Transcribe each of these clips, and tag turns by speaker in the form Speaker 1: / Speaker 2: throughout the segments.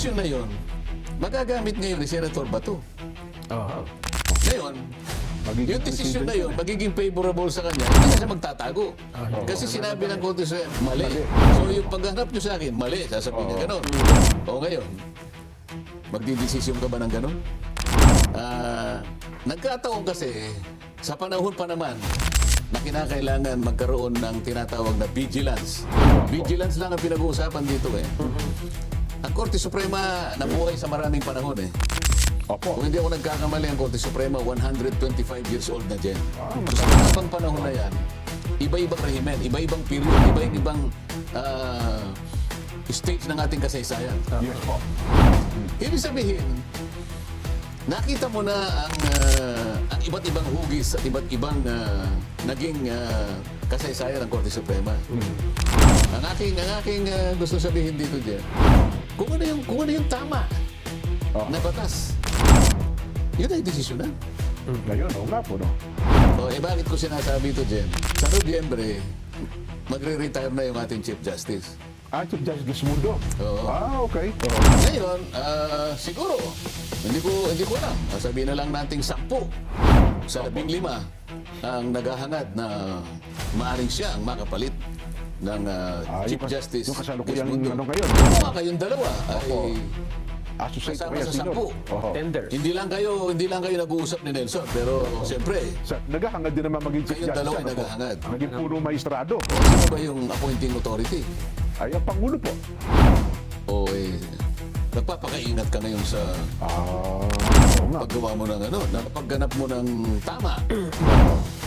Speaker 1: desisyon na yon, magagamit ngayon ni Senator Bato. Ngayon,
Speaker 2: Magiging
Speaker 1: yung desisyon na
Speaker 2: presidente
Speaker 1: yun, magiging favorable sa kanya, hindi na siya magtatago. Kasi sinabi ng Korte Suprema, mali. So yung paghanap nyo sa akin, mali. Sasabihin niya gano'n. O ngayon, magdidesisyon ka ba ng gano'n? Nagkataon kasi, sa panahon pa naman, na kinakailangan magkaroon ng tinatawag na vigilance. Vigilance lang ang pinag-uusapan dito eh. Ang Korte Suprema nabuhay sa maraming panahon eh.
Speaker 2: Opo.
Speaker 1: Kung hindi ako nagkakamali, ang Korte Suprema, 125 years old na dyan. So, sa mga panahon na yan, iba-ibang rehimen, iba-ibang period, iba-ibang stage ng ating kasaysayan.
Speaker 2: Yes po.
Speaker 1: Ibig sabihin, nakita mo na ang iba't ibang hugis at iba't ibang naging kasaysayan ng Korte Suprema. Ang aking gusto sabihin dito dyan, kung ano yung tama na batas, yun ay desisyonan.
Speaker 2: Ngayon, o nga po, no?
Speaker 1: O, bakit ko sinasabi ito, Jen? Sa Nobyembre, magre-retire na yung ating Chief Justice.
Speaker 2: Chief Justice Mundo.
Speaker 1: Oo.
Speaker 2: Okay.
Speaker 1: Ngayon, siguro, hindi ko alam. Sabihin na lang nating 10 sa 15 ang naghahangad na maaaring siya ang makapalit ng Chief Justice.
Speaker 2: Yung kasalukuyang
Speaker 1: Mundo.
Speaker 2: ano ngayon.
Speaker 1: Kung kayong dalawa ay
Speaker 2: Associate
Speaker 1: kasama
Speaker 2: kaya
Speaker 1: sa 10.
Speaker 2: sino?
Speaker 3: Tender.
Speaker 1: Hindi lang kayo nag-uusap ni Nelson, pero siyempre,
Speaker 2: Naghahangad din naman maging Chief
Speaker 1: kayong
Speaker 2: Justice.
Speaker 1: dalawa ay
Speaker 2: ano po?
Speaker 1: naghahangad.
Speaker 2: Naging puro maestrado.
Speaker 1: Sino ba yung appointing authority?
Speaker 2: Ay, ang Pangulo po.
Speaker 1: O nagpapakaingat ka ngayon sa
Speaker 2: Oo nga.
Speaker 1: paggawa mo ng pagganap mo ng tama.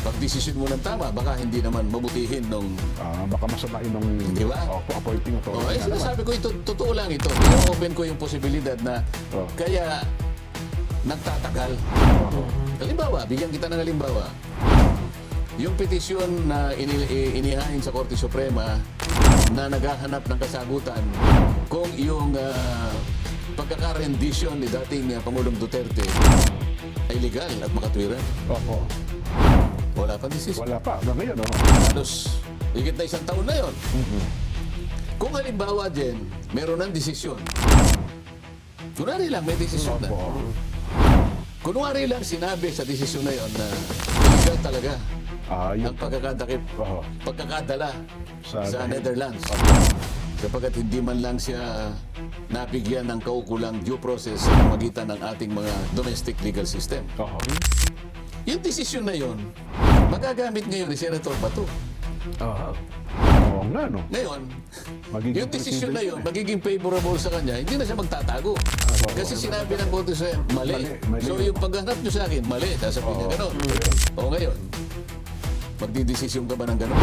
Speaker 1: Pagdesisyon mo ng tama, baka hindi naman mabutihin nung...
Speaker 2: Baka masamain ng
Speaker 1: Di ba?
Speaker 2: appointing authority.
Speaker 1: Sinasabi ko ito, totoo lang ito. I-open ko yung posibilidad na kaya nagtatagal. Halimbawa, bigyan kita ng halimbawa. Yung petisyon na inihain sa Korte Suprema na naghahanap ng kasagutan kung yung pagkaka-rendition ni dating Pangulong Duterte ay legal at makatwiran.
Speaker 2: Opo.
Speaker 1: Wala pa desisyon.
Speaker 2: Wala pa. Hanggang ngayon,
Speaker 1: Halos higit na 1 taon na yun. Kung halimbawa, Jen, meron ng desisyon. Kunwari lang, may desisyon na.
Speaker 2: Opo.
Speaker 1: Kunwari lang, sinabi sa desisyon na yun na legal talaga
Speaker 2: Yun.
Speaker 1: ang pagkakadala sa Netherlands. Kapagkat hindi man lang siya nabigyan ng kaukulang due process sa magitan ng ating mga domestic legal system. Yung desisyon na yun, magagamit ngayon ni Senator Bato.
Speaker 2: Oo nga, no?
Speaker 1: Ngayon,
Speaker 2: Magiging
Speaker 1: yung desisyon na yun,
Speaker 2: presidente.
Speaker 1: magiging favorable sa kanya, hindi na siya magtatago. Kasi sinabi ng Korte Suprema, mali.
Speaker 2: Mali.
Speaker 1: So yung paghanap nyo sa akin, mali. Sasabihin niya gano'n. O ngayon, magdidesisyon ka ba ng gano'n?